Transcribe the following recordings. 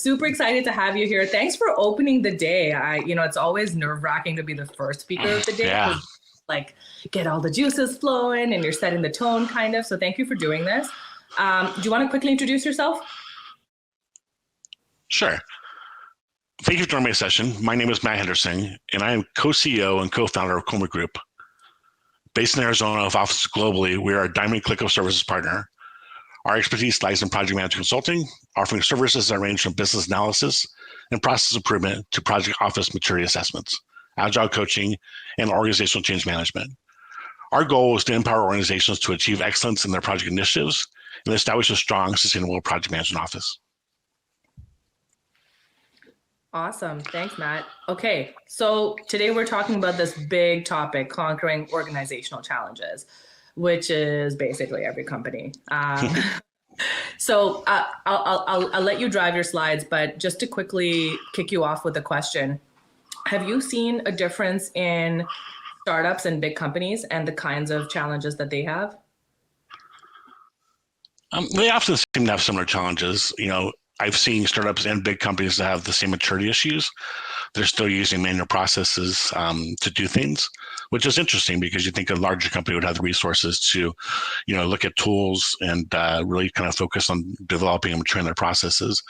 super excited to have you here. Thanks for opening the day. It's always nerve-wracking to be the first speaker of the day. Yeah. Like get all the juices flowing and you're setting the tone kind of. So thank you for doing this. Do you want to quickly introduce yourself? Sure. Thank you for joining my session. My name is Matt Henderson, and I am co-CEO and co-founder of Kolme Group. Based in Arizona with offices globally, we are a Diamond Clickup services partner. Our expertise lies in project management consulting, offering services that range from business analysis and process improvement to project office maturity assessments, agile coaching, and organizational change management. Our goal is to empower organizations to achieve excellence in their project initiatives and establish a strong, sustainable project management office. Awesome. Thanks, Matt. Okay, so today we're talking about this big topic, conquering organizational challenges, which is basically every company. So I'll let you drive your slides, but just to quickly kick you off with a question. Have you seen a difference in startups and big companies and the kinds of challenges that they have? They often seem to have similar challenges. I've seen startups and big companies that have the same maturity issues. They're still using manual processes to do things, which is interesting because you think a larger company would have the resources to, look at tools and really kind of focus on developing and maturing their processes.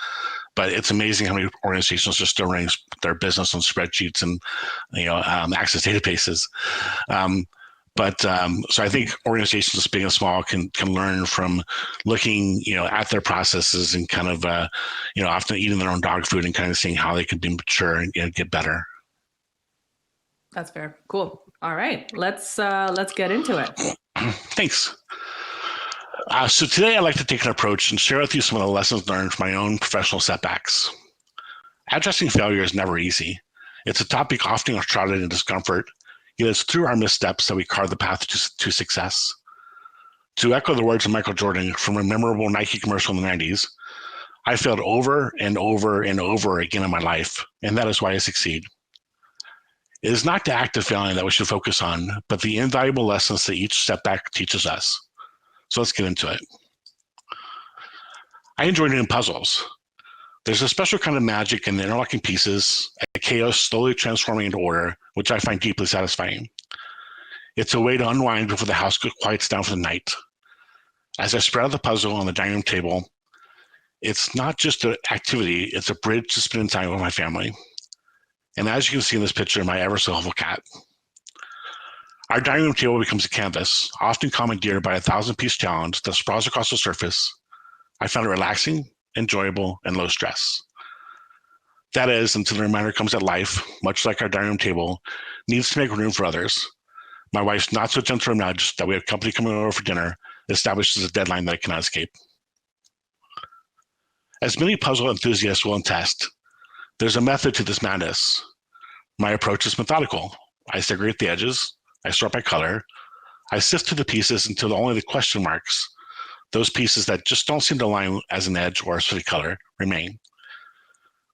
But it's amazing how many organizations are still running their business on spreadsheets and, access databases. So I think organizations big and small can learn from looking, at their processes and kind of, often eating their own dog food and kind of seeing how they can be mature and get better. That's fair. Cool. All right, let's get into it. Thanks. So today I'd like to take an approach and share with you some of the lessons learned from my own professional setbacks. Addressing failure is never easy. It's a topic often shrouded in discomfort. Yet it's through our missteps that we carve the path to success. To echo the words of Michael Jordan from a memorable Nike commercial in the 90s, I failed over and over and over again in my life, and that is why I succeed. It is not the act of failing that we should focus on, but the invaluable lessons that each setback teaches us. So let's get into it. I enjoy doing puzzles. There's a special kind of magic in the interlocking pieces, a chaos slowly transforming into order, which I find deeply satisfying. It's a way to unwind before the house quiets down for the night. As I spread out the puzzle on the dining room table, it's not just an activity, it's a bridge to spending time with my family. And as you can see in this picture, my ever so helpful cat. Our dining room table becomes a canvas, often commandeered by a 1,000-piece challenge that sprawls across the surface. I found it relaxing, enjoyable, and low stress. That is, until the reminder comes that life, much like our dining room table, needs to make room for others. My wife's not so gentle nudge that we have company coming over for dinner establishes a deadline that I cannot escape. As many puzzle enthusiasts will attest, there's a method to this madness. My approach is methodical. I segregate the edges, I sort by color, I sift through the pieces until only the question marks, those pieces that just don't seem to align as an edge or a city color, remain.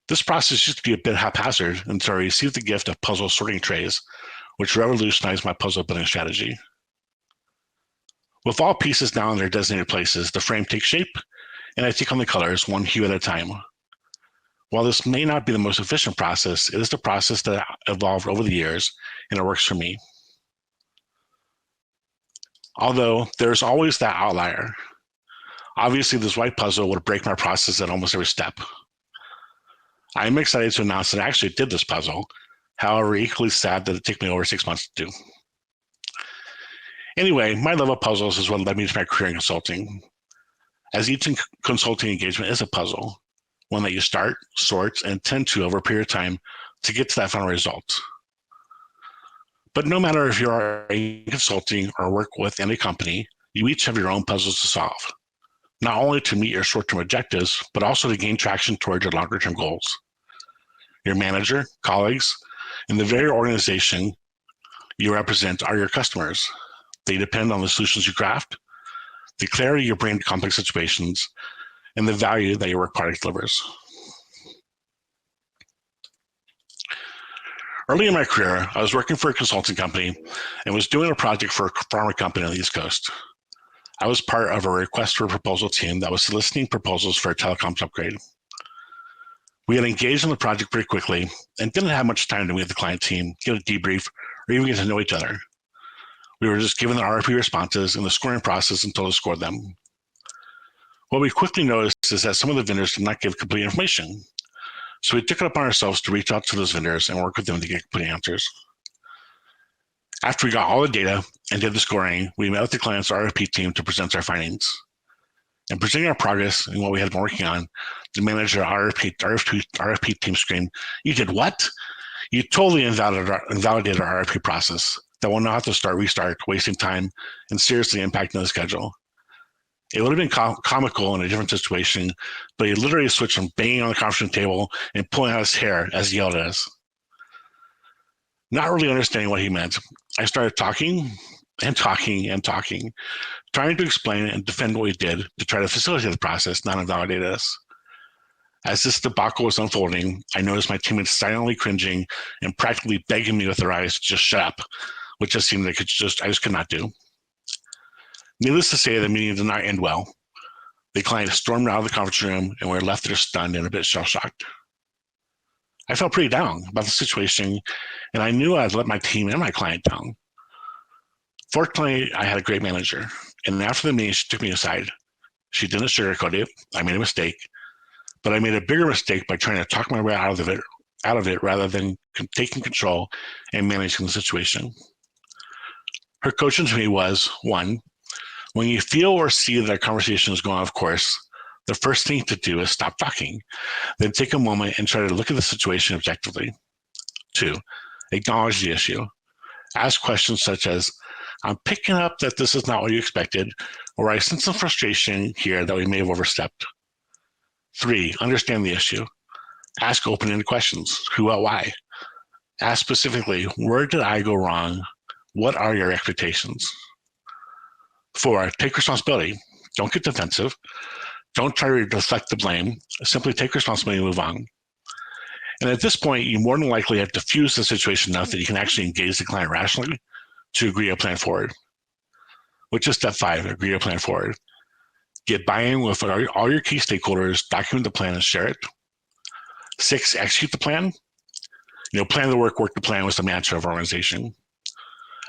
This process used to be a bit haphazard until I received the gift of puzzle sorting trays, which revolutionized my puzzle building strategy. With all pieces now in their designated places, the frame takes shape, and I take on the colors one hue at a time. While this may not be the most efficient process, it is the process that evolved over the years, and it works for me. Although there's always that outlier. Obviously, this white puzzle would break my process at almost every step. I am excited to announce that I actually did this puzzle, however, equally sad that it took me over 6 months to do. Anyway, my love of puzzles is what led me to my career in consulting. As each consulting engagement is a puzzle, one that you start, sort, and tend to over a period of time to get to that final result. But no matter if you are in consulting or work with any company, you each have your own puzzles to solve, not only to meet your short-term objectives, but also to gain traction towards your longer-term goals. Your manager, colleagues, and the very organization you represent are your customers. They depend on the solutions you craft, the clarity you bring to complex situations, and the value that your work product delivers. Early in my career, I was working for a consulting company and was doing a project for a pharma company on the East Coast. I was part of a request for proposal team that was soliciting proposals for a telecoms upgrade. We had engaged in the project pretty quickly and didn't have much time to meet the client team, get a debrief, or even get to know each other. We were just given the RFP responses and the scoring process until to score them. What we quickly noticed is that some of the vendors did not give complete information. So we took it upon ourselves to reach out to those vendors and work with them to get complete answers. After we got all the data and did the scoring, we met with the client's RFP team to present our findings. And presenting our progress and what we had been working on, the manager RFP team screamed, "You did what? You totally invalidated our RFP process. That will now have to restart, wasting time and seriously impacting the schedule." It would have been comical in a different situation, but he literally switched from banging on the conference room table and pulling out his hair as he yelled at us. Not really understanding what he meant, I started talking, trying to explain and defend what we did to try to facilitate the process, not invalidate us. As this debacle was unfolding, I noticed my teammates silently cringing and practically begging me with their eyes to just shut up, which just seemed like I just could not do. Needless to say, the meeting did not end well. The client stormed out of the conference room and we were left there stunned and a bit shell-shocked. I felt pretty down about the situation, and I knew I'd let my team and my client down. Fortunately, I had a great manager, and after the meeting, she took me aside. She didn't sugarcoat it. I made a mistake, but I made a bigger mistake by trying to talk my way out of it rather than taking control and managing the situation. Her coaching to me was, 1, when you feel or see that a conversation is going off course, the first thing to do is stop talking. Then take a moment and try to look at the situation objectively. 2, acknowledge the issue. Ask questions such as, "I'm picking up that this is not what you expected," or "I sense some frustration here that we may have overstepped." 3, understand the issue. Ask open-ended questions. Who, what, why? Ask specifically, where did I go wrong? What are your expectations? 4, take responsibility. Don't get defensive. Don't try to deflect the blame. Simply take responsibility and move on. And at this point, you more than likely have diffused the situation enough that you can actually engage the client rationally to agree a plan forward, which is step 5, agree a plan forward. Get buy-in with all your key stakeholders, document the plan and share it. 6, execute the plan. Plan the work the plan was the mantra of our organization.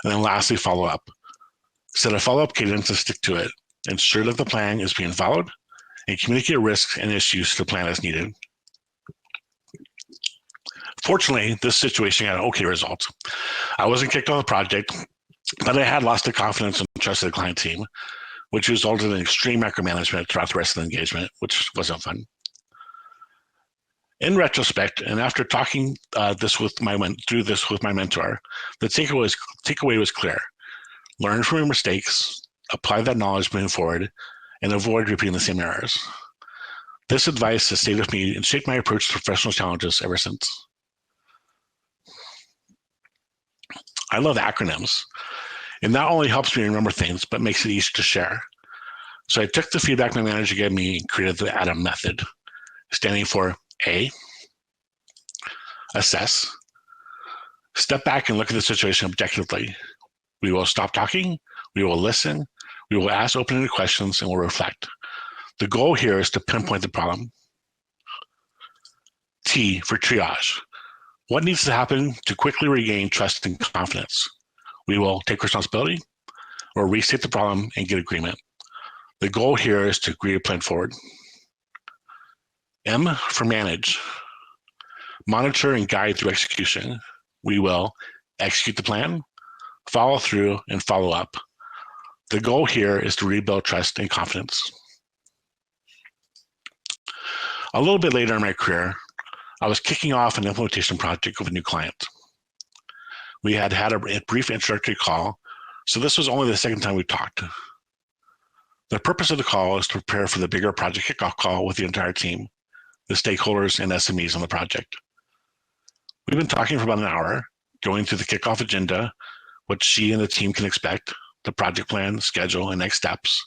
And then lastly, follow up. Set a follow-up cadence and stick to it. Ensure that the plan is being followed and communicate risks and issues to the plan as needed. Fortunately, this situation had an okay result. I wasn't kicked off the project, but I had lost the confidence and trust of the client team, which resulted in extreme micromanagement throughout the rest of the engagement, which wasn't fun. In retrospect, and after talking through this with my mentor, the takeaway was clear. Learn from your mistakes, apply that knowledge moving forward, and avoid repeating the same errors. This advice has stayed with me and shaped my approach to professional challenges ever since. I love acronyms. It not only helps me remember things, but makes it easy to share. So I took the feedback my manager gave me and created the ADAM method, standing for A, assess. Step back and look at the situation objectively. We will stop talking, we will listen, we will ask open-ended questions, and we'll reflect. The goal here is to pinpoint the problem. T for triage. What needs to happen to quickly regain trust and confidence? We will take responsibility or restate the problem and get agreement. The goal here is to agree a plan forward. M for manage. Monitor and guide through execution. We will execute the plan, follow through, and follow up. The goal here is to rebuild trust and confidence. A little bit later in my career, I was kicking off an implementation project with a new client. We had a brief introductory call, so this was only the second time we talked. The purpose of the call is to prepare for the bigger project kickoff call with the entire team, the stakeholders and SMEs on the project. We've been talking for about an hour, going through the kickoff agenda, what she and the team can expect, the project plan, schedule, and next steps.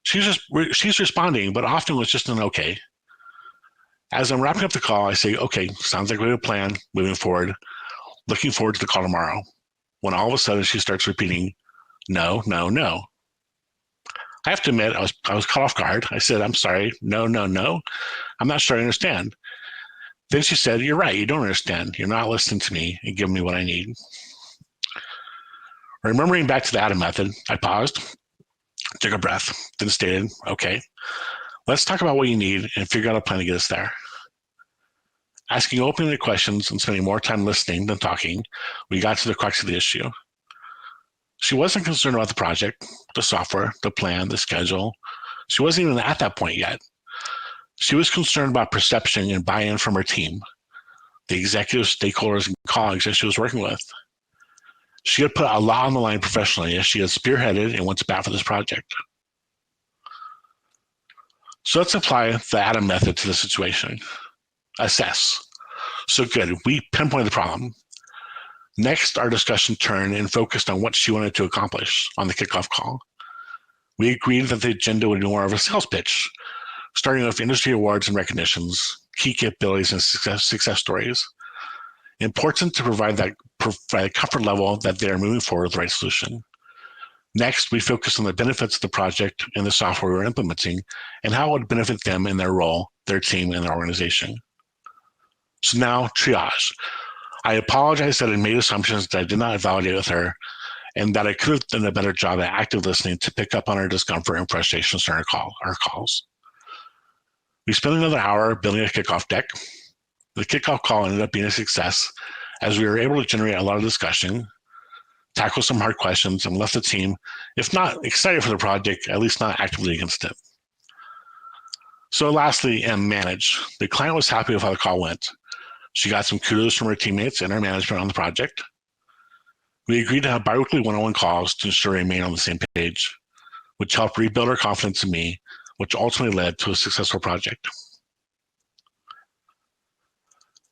She's responding, but often with just an okay. As I'm wrapping up the call, I say, okay, sounds like we have a plan moving forward. Looking forward to the call tomorrow. When all of a sudden she starts repeating, no, no, no. I have to admit, I was caught off guard. I said, I'm sorry, no, no, no. I'm not sure I understand. Then she said, "You're right, you don't understand. You're not listening to me and giving me what I need." Remembering back to the Adam method, I paused, took a breath, then stated, "Okay, let's talk about what you need and figure out a plan to get us there." Asking open-ended questions and spending more time listening than talking, we got to the crux of the issue. She wasn't concerned about the project, the software, the plan, the schedule. She wasn't even at that point yet. She was concerned about perception and buy-in from her team, the executives, stakeholders, and colleagues that she was working with. She had put a lot on the line professionally as she had spearheaded and went to bat for this project. So let's apply the Adam method to the situation. Assess. So good, we pinpointed the problem. Next, our discussion turned and focused on what she wanted to accomplish on the kickoff call. We agreed that the agenda would be more of a sales pitch, starting with industry awards and recognitions, key capabilities, and success stories. Important to provide a comfort level that they are moving forward with the right solution. Next, we focused on the benefits of the project and the software we're implementing and how it would benefit them in their role, their team, and their organization. So now, triage. I apologize that I made assumptions that I did not validate with her and that I could have done a better job at active listening to pick up on her discomfort and frustrations during our calls. We spent another hour building a kickoff deck. The kickoff call ended up being a success as we were able to generate a lot of discussion, tackle some hard questions, and left the team, if not excited for the project, at least not actively against it. So lastly, manage. The client was happy with how the call went. She got some kudos from her teammates and our management on the project. We agreed to have bi-weekly one-on-one calls to ensure we remain on the same page, which helped rebuild her confidence in me, which ultimately led to a successful project.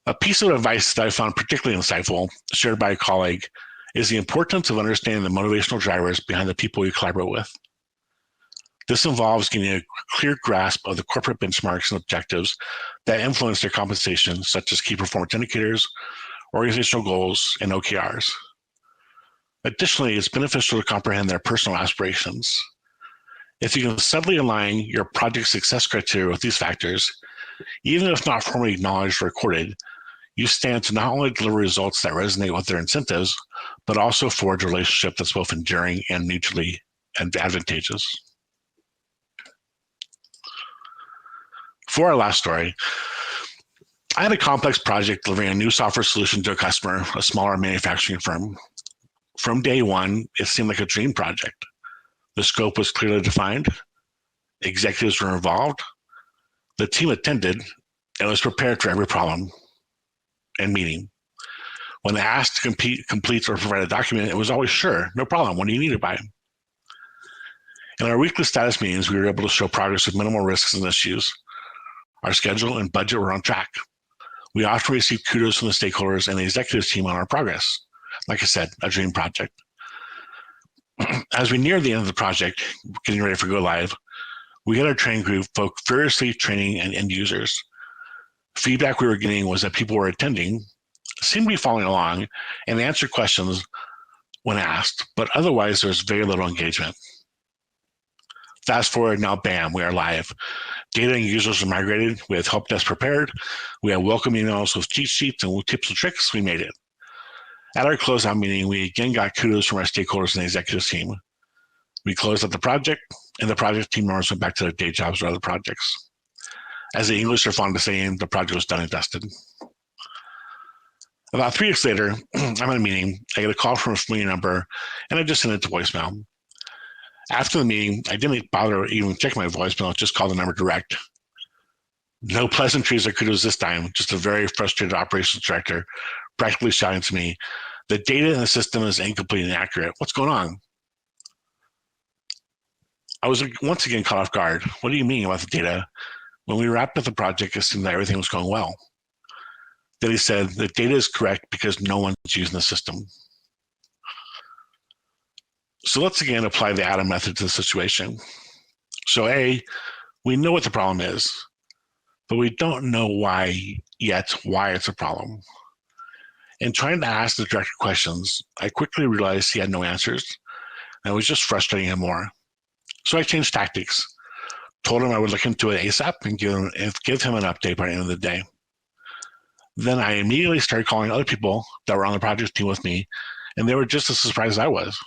A piece of advice that I found particularly insightful, shared by a colleague, is the importance of understanding the motivational drivers behind the people you collaborate with. This involves getting a clear grasp of the corporate benchmarks and objectives that influence their compensation, such as key performance indicators, organizational goals, and OKRs. Additionally, it's beneficial to comprehend their personal aspirations. If you can subtly align your project success criteria with these factors, even if not formally acknowledged or recorded, you stand to not only deliver results that resonate with their incentives, but also forge a relationship that's both enduring and mutually advantageous. For our last story, I had a complex project delivering a new software solution to a customer, a smaller manufacturing firm. From day one, it seemed like a dream project. The scope was clearly defined, executives were involved, the team attended, and was prepared for every problem and meeting. When asked to complete or provide a document, it was always sure, no problem, when do you need it by? In our weekly status meetings, we were able to show progress with minimal risks and issues. Our schedule and budget were on track. We often received kudos from the stakeholders and the executive team on our progress. Like I said, a dream project. As we neared the end of the project, getting ready for go live, we had our training group furiously training and end users. Feedback we were getting was that people were attending, seemed to be following along, and answered questions when asked, but otherwise there was very little engagement. Fast forward, now bam, we are live. Data and users are migrated. We have help desk prepared. We have welcome emails with cheat sheets and tips and tricks. We made it. At our closeout meeting, we again got kudos from our stakeholders and the executive team. We closed out the project, and the project team members went back to their day jobs or other projects. As the English are fond of saying, the project was done and dusted. About 3 weeks later, I'm at a meeting. I get a call from a familiar number, and I just sent it to voicemail. After the meeting, I didn't bother even check my voicemail, just called the number direct. No pleasantries or kudos this time, just a very frustrated operations director practically shouting to me, "The data in the system is incomplete and inaccurate. What's going on?" I was once again caught off guard. What do you mean about the data? When we wrapped up the project, it seemed that everything was going well. Then he said, "The data is correct because no one's using the system." So let's again apply the Adam method to the situation. So A, we know what the problem is, but we don't know why it's a problem. In trying to ask the director questions, I quickly realized he had no answers, and it was just frustrating him more. So I changed tactics, told him I would look into it ASAP and give him an update by the end of the day. Then I immediately started calling other people that were on the project team with me, and they were just as surprised as I was.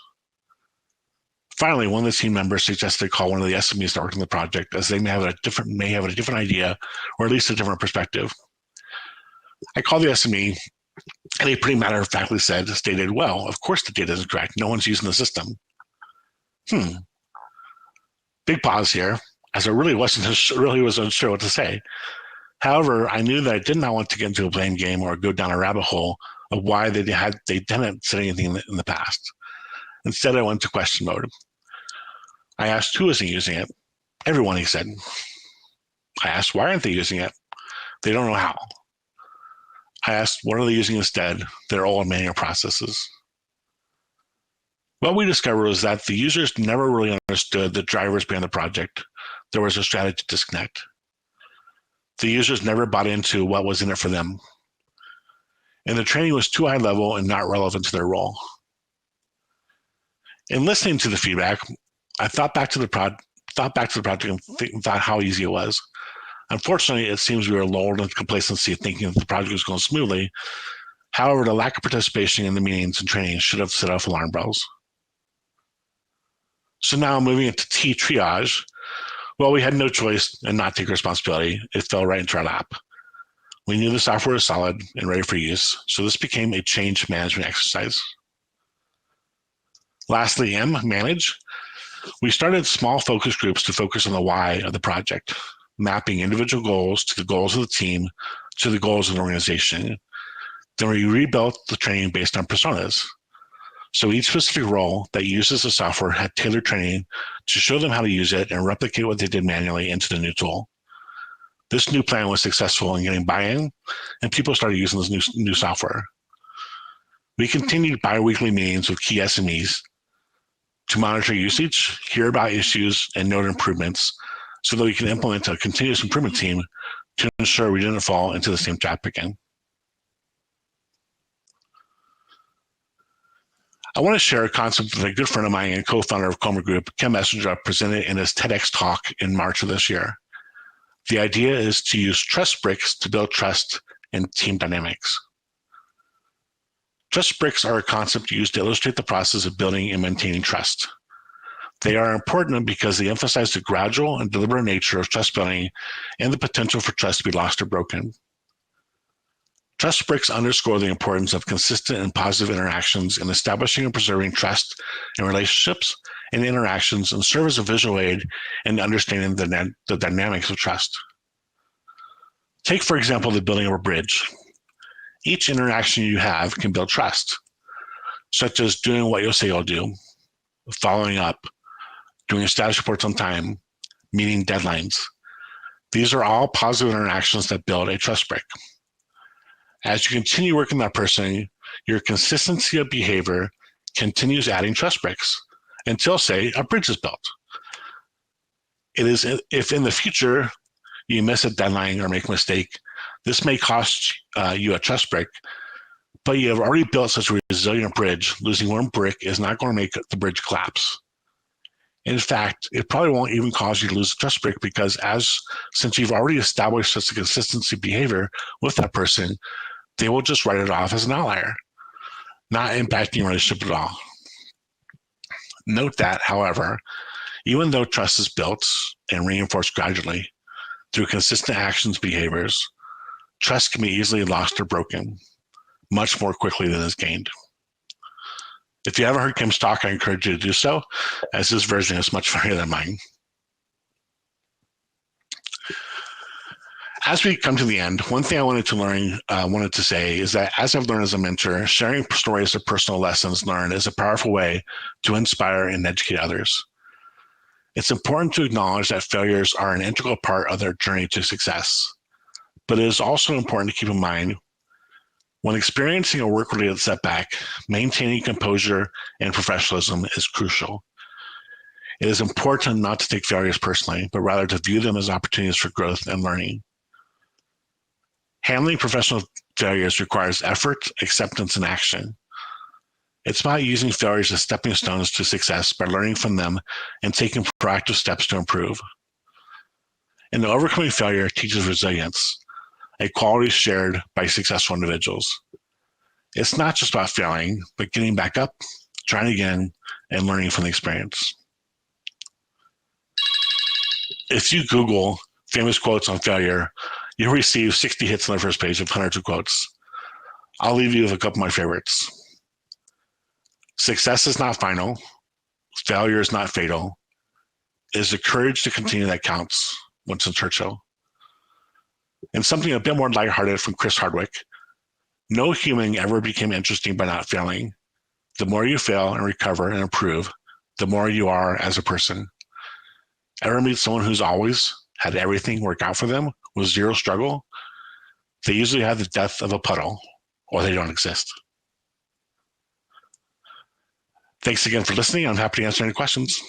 Finally, one of the team members suggested I call one of the SMEs that worked on the project, as they may have a different idea, or at least a different perspective. I called the SME, and he pretty matter-of-factly stated, well, of course the data isn't correct. No one's using the system. Big pause here, as I really was unsure what to say. However, I knew that I did not want to get into a blame game or go down a rabbit hole of why they didn't say anything in the past. Instead, I went to question mode. I asked who isn't using it. Everyone, he said. I asked why aren't they using it? They don't know how. I asked what are they using instead? They're all manual processes. What we discovered was that the users never really understood the drivers behind the project. There was a strategy disconnect. The users never bought into what was in it for them. And the training was too high level and not relevant to their role. In listening to the feedback, I thought back to the project and thought how easy it was. Unfortunately, it seems we were lulled into complacency, thinking that the project was going smoothly. However, the lack of participation in the meetings and training should have set off alarm bells. So now moving into T triage, well, we had no choice and not take responsibility. It fell right into our lap. We knew the software was solid and ready for use, so this became a change management exercise. Lastly, M, manage. We started small focus groups to focus on the why of the project, mapping individual goals to the goals of the team to the goals of the organization. Then we rebuilt the training based on personas. So each specific role that uses the software had tailored training to show them how to use it and replicate what they did manually into the new tool. This new plan was successful in getting buy-in, and people started using this new software. We continued bi-weekly meetings with key SMEs to monitor usage, hear about issues, and note improvements so that we can implement a continuous improvement team to ensure we didn't fall into the same trap again. I want to share a concept that a good friend of mine and co-founder of Kolme Group, Ken Messenger, presented in his TEDx talk in March of this year. The idea is to use trust bricks to build trust and team dynamics. Trust bricks are a concept used to illustrate the process of building and maintaining trust. They are important because they emphasize the gradual and deliberate nature of trust building and the potential for trust to be lost or broken. Trust bricks underscore the importance of consistent and positive interactions in establishing and preserving trust in relationships and interactions, and serve as a visual aid in understanding the dynamics of trust. Take, for example, the building of a bridge. Each interaction you have can build trust, such as doing what you'll say you'll do, following up, doing status reports on time, meeting deadlines. These are all positive interactions that build a trust brick. As you continue working with that person, your consistency of behavior continues adding trust bricks until, say, a bridge is built. It is if in the future you miss a deadline or make a mistake, this may cost you a trust brick, but you have already built such a resilient bridge. Losing one brick is not going to make the bridge collapse. In fact, it probably won't even cause you to lose a trust brick because since you've already established such a consistency behavior with that person, they will just write it off as an outlier, not impacting your relationship at all. Note that, however, even though trust is built and reinforced gradually through consistent actions, behaviors, trust can be easily lost or broken much more quickly than is gained. If you haven't heard Kim's talk, I encourage you to do so, as his version is much funnier than mine. As we come to the end, one thing I wanted to say is that as I've learned as a mentor, sharing stories of personal lessons learned is a powerful way to inspire and educate others. It's important to acknowledge that failures are an integral part of their journey to success, but it is also important to keep in mind when experiencing a work-related setback, maintaining composure and professionalism is crucial. It is important not to take failures personally, but rather to view them as opportunities for growth and learning. Handling professional failures requires effort, acceptance, and action. It's about using failures as stepping stones to success by learning from them and taking proactive steps to improve. And overcoming failure teaches resilience, a quality shared by successful individuals. It's not just about failing, but getting back up, trying again, and learning from the experience. If you Google famous quotes on failure, you'll receive 60 hits on the first page of hundreds of quotes. I'll leave you with a couple of my favorites. Success is not final. Failure is not fatal. It is the courage to continue that counts, Winston Churchill. And something a bit more lighthearted from Chris Hardwick. No human ever became interesting by not failing. The more you fail and recover and improve, the more you are as a person. Ever meet someone who's always had everything work out for them with zero struggle? They usually have the death of a puddle, or they don't exist. Thanks again for listening. I'm happy to answer any questions.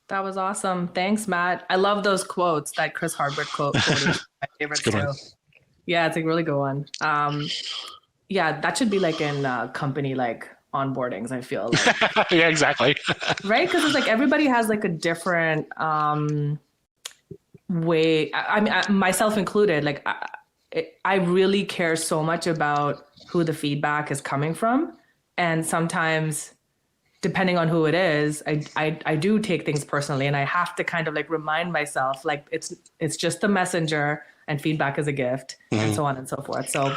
That was awesome. Thanks, Matt. I love those quotes. That Chris Hardwick quote is my favorite too. One. Yeah, it's a really good one. Yeah, that should be like in company like onboardings, I feel like. Yeah, exactly. Right? Because it's like everybody has like a different way. I mean, myself included, like I really care so much about who the feedback is coming from. And sometimes, depending on who it is, I do take things personally, and I have to kind of like remind myself, like it's just the messenger, and feedback is a gift, and so on and so forth. So,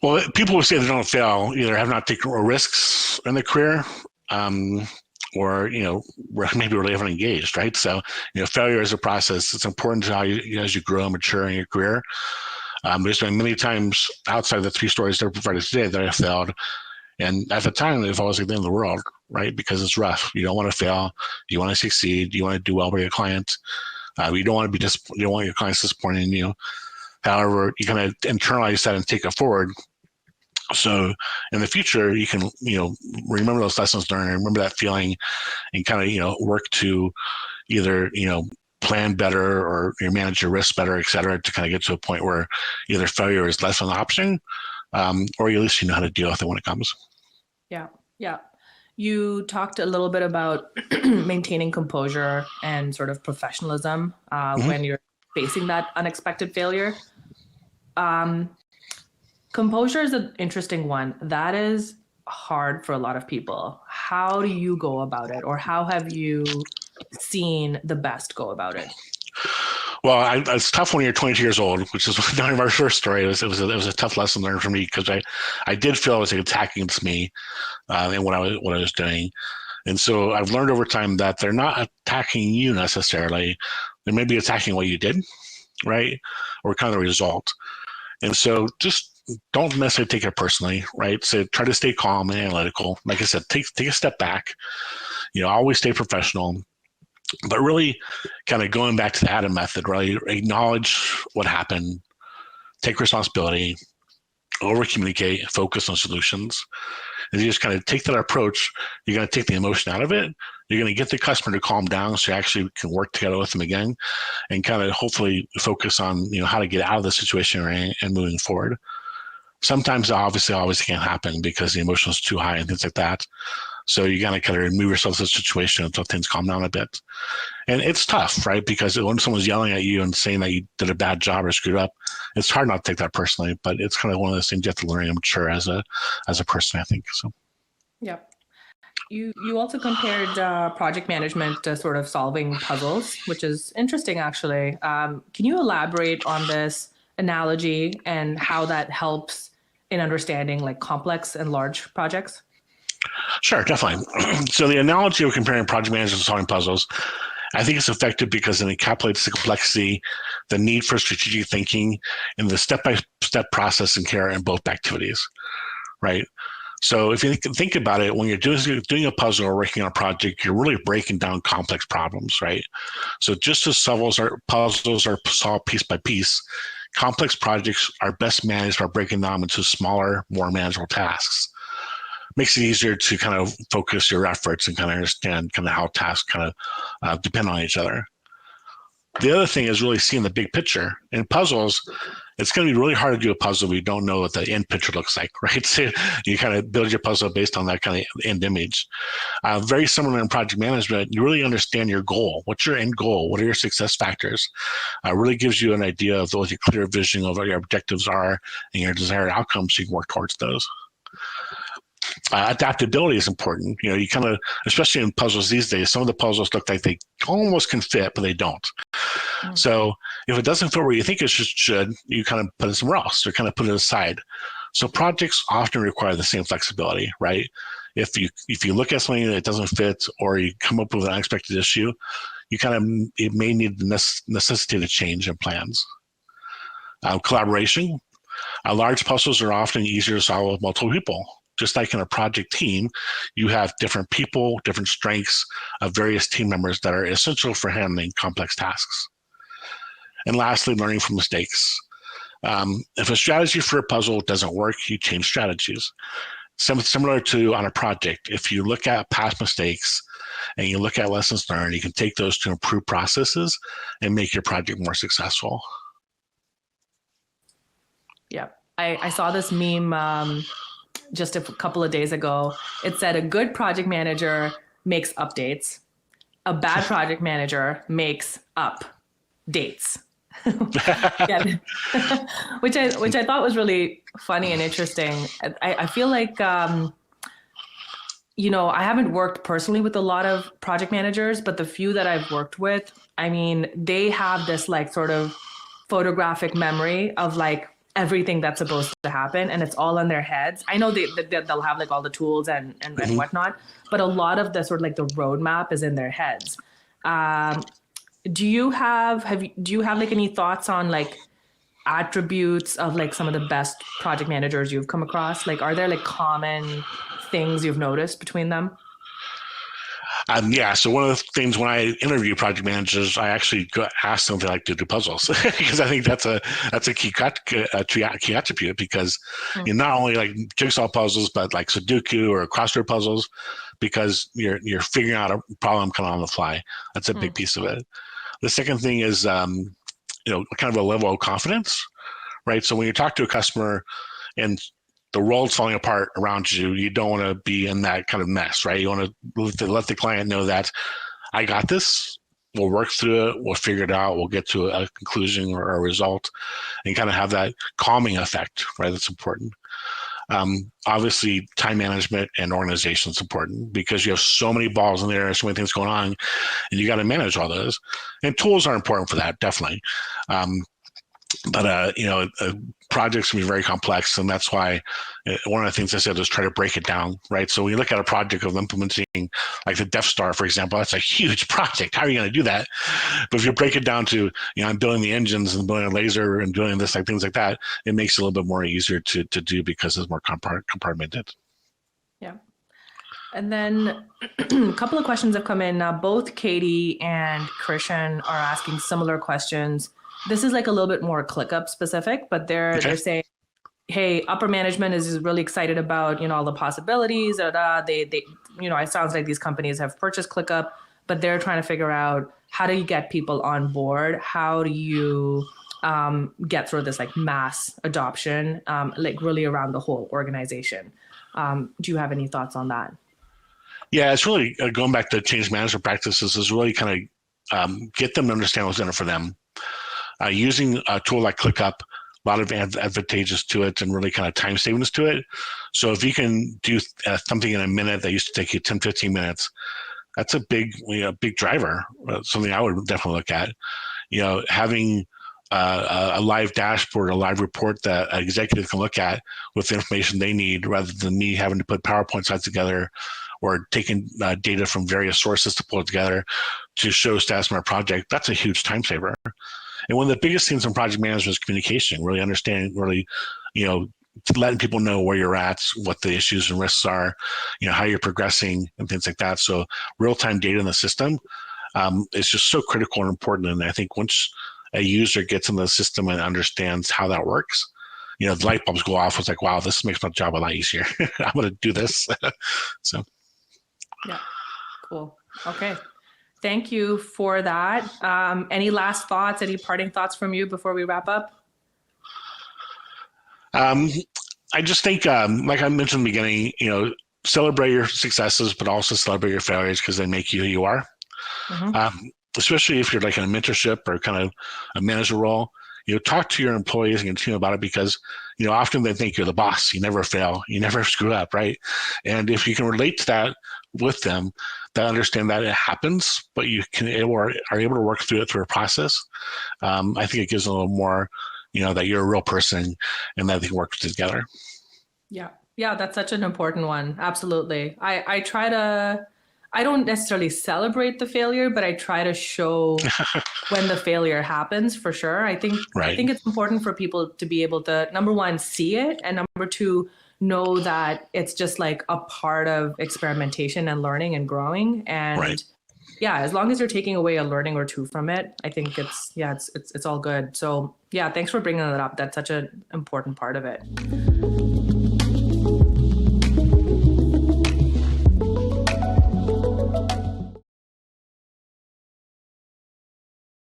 well, people who say they don't fail either have not taken risks in their career, or maybe really haven't engaged, right? So, failure is a process. It's important to how you as you grow and mature in your career. There's been many times outside of the 3 stories that are provided today that I failed. And at the time, it felt like the end of the world, right? Because it's rough. You don't want to fail. You want to succeed. You want to do well by your client. You don't want to you don't want your clients disappointing in you. However, you kind of internalize that and take it forward. So in the future, you can, remember those lessons learned, and remember that feeling, and kind of, work to either, plan better or manage your risks better, et cetera, to kind of get to a point where either failure is less of an option, or at least you know how to deal with it when it comes. Yeah. Yeah. You talked a little bit about maintaining composure and sort of professionalism when you're facing that unexpected failure. Composure is an interesting one. That is hard for a lot of people. How do you go about it, or how have you seen the best go about it? Well, it's tough when you're 22 years old, which is one of our first story. It was a tough lesson learned for me, because I did feel it was like attacking against me and what I was doing. And so I've learned over time that they're not attacking you necessarily. They may be attacking what you did, right? Or kind of the result. And so just don't necessarily take it personally, right? So try to stay calm and analytical. Like I said, take a step back. Always stay professional. But really kind of going back to the Adam method, really acknowledge what happened, take responsibility, over-communicate, focus on solutions. And you just kind of take that approach, you're going to take the emotion out of it. You're going to get the customer to calm down so you actually can work together with them again, and kind of hopefully focus on, how to get out of the situation and moving forward. Sometimes obviously always can't happen because the emotion is too high and things like that. So you got to kind of remove yourself from the situation until things calm down a bit. And it's tough, right? Because when someone's yelling at you and saying that you did a bad job or screwed up, it's hard not to take that personally, but it's kind of one of those things you have to learn and mature as a person, I think. So. Yeah. You also compared project management to sort of solving puzzles, which is interesting, actually. Can you elaborate on this analogy and how that helps in understanding like complex and large projects? Sure, definitely. So the analogy of comparing project management to solving puzzles, I think it's effective because it encapsulates the complexity, the need for strategic thinking, and the step-by-step process and care in both activities, right? So if you think about it, when you're doing a puzzle or working on a project, you're really breaking down complex problems, right? So just as puzzles are solved piece by piece, complex projects are best managed by breaking them into smaller, more manageable tasks. Makes it easier to kind of focus your efforts and kind of understand kind of how tasks kind of depend on each other. The other thing is really seeing the big picture. In puzzles, it's going to be really hard to do a puzzle if you don't know what the end picture looks like, right? So you kind of build your puzzle based on that kind of end image. Very similar in project management, you really understand your goal. What's your end goal? What are your success factors? Really gives you an idea of what your clear vision of what your objectives are and your desired outcomes so you can work towards those. Adaptability is important. You kind of, especially in puzzles these days, some of the puzzles look like they almost can fit, but they don't. Mm-hmm. So if it doesn't fit where you think it should, you kind of put it somewhere else or kind of put it aside. So projects often require the same flexibility, right? If you look at something that doesn't fit or you come up with an unexpected issue, it may need to necessitate a change in plans. Collaboration. Large puzzles are often easier to solve with multiple people. Just like in a project team, you have different people, different strengths of various team members that are essential for handling complex tasks. And lastly, learning from mistakes. If a strategy for a puzzle doesn't work, you change strategies. Similar to on a project, if you look at past mistakes and you look at lessons learned, you can take those to improve processes and make your project more successful. Yeah, I saw this meme just a couple of days ago. It said a good project manager makes updates. A bad project manager makes up dates. which I thought was really funny and interesting. I feel like, I haven't worked personally with a lot of project managers, but the few that I've worked with, I mean, they have this like sort of photographic memory of like everything that's supposed to happen, and it's all in their heads. I know they'll have like all the tools and Mm-hmm. whatnot, but a lot of the sort of like the roadmap is in their heads. Do you have like any thoughts on like attributes of like some of the best project managers you've come across? Like, are there like common things you've noticed between them? Yeah. So one of the things when I interview project managers, I actually ask them if they like to do puzzles because I think that's a key attribute because you're not only like jigsaw puzzles, but like Sudoku or crossword puzzles, because you're figuring out a problem kind of on the fly. That's a big piece of it. The second thing is, kind of a level of confidence, right? So when you talk to a customer and the world's falling apart around you, you don't want to be in that kind of mess, right? You want to let the client know that I got this, we'll work through it, we'll figure it out, we'll get to a conclusion or a result, and kind of have that calming effect, right? That's important. Obviously, time management and organization is important because you have so many balls in there, so many things going on, and you got to manage all those. And tools are important for that, definitely. But projects can be very complex, and that's why one of the things I said is try to break it down, right? So when you look at a project of implementing, like the Death Star, for example, that's a huge project. How are you going to do that? But if you break it down to, I'm building the engines and building a laser and doing this, like things like that, it makes it a little bit more easier to do because it's more compartmented. Yeah. And then a couple of questions have come in. Both Katie and Christian are asking similar questions. This is like a little bit more Clickup specific, but they're saying, hey, upper management is really excited about, all the possibilities. They it sounds like these companies have purchased Clickup, but they're trying to figure out how do you get people on board? How do you get sort of this like mass adoption, like really around the whole organization? Do you have any thoughts on that? Yeah, it's really going back to change management practices is really kind of get them to understand what's in it for them. Using a tool like Clickup, a lot of advantages to it and really kind of time savings to it. So if you can do something in a minute that used to take you 10, 15 minutes, that's a big driver, something I would definitely look at. Having a live dashboard, a live report that an executive can look at with the information they need rather than me having to put PowerPoint slides together or taking data from various sources to pull it together to show status of our project, that's a huge time saver. And one of the biggest things in project management is communication, really understanding, letting people know where you're at, what the issues and risks are, how you're progressing and things like that. So real-time data in the system is just so critical and important. And I think once a user gets in the system and understands how that works, the light bulbs go off. It's like, wow, this makes my job a lot easier. I'm going to do this. So. Yeah, cool. Okay. Thank you for that. Any last thoughts, any parting thoughts from you before we wrap up? I just think, like I mentioned in the beginning, celebrate your successes, but also celebrate your failures because they make you who you are. Mm-hmm. Especially if you're like in a mentorship or kind of a manager role, talk to your employees and your team about it because, often they think you're the boss. You never fail. You never screw up, right? And if you can relate to that with them, they understand that it happens, but you are able to work through it through a process. I think it gives a little more, that you're a real person and that they can work together. Yeah. Yeah, that's such an important one. Absolutely. I don't necessarily celebrate the failure, but I try to show when the failure happens for sure. I think it's important for people to be able to, number one, see it, and number two, know that it's just like a part of experimentation and learning and growing. And yeah, as long as you're taking away a learning or two from it, I think it's all good. So yeah, thanks for bringing that up. That's such an important part of it.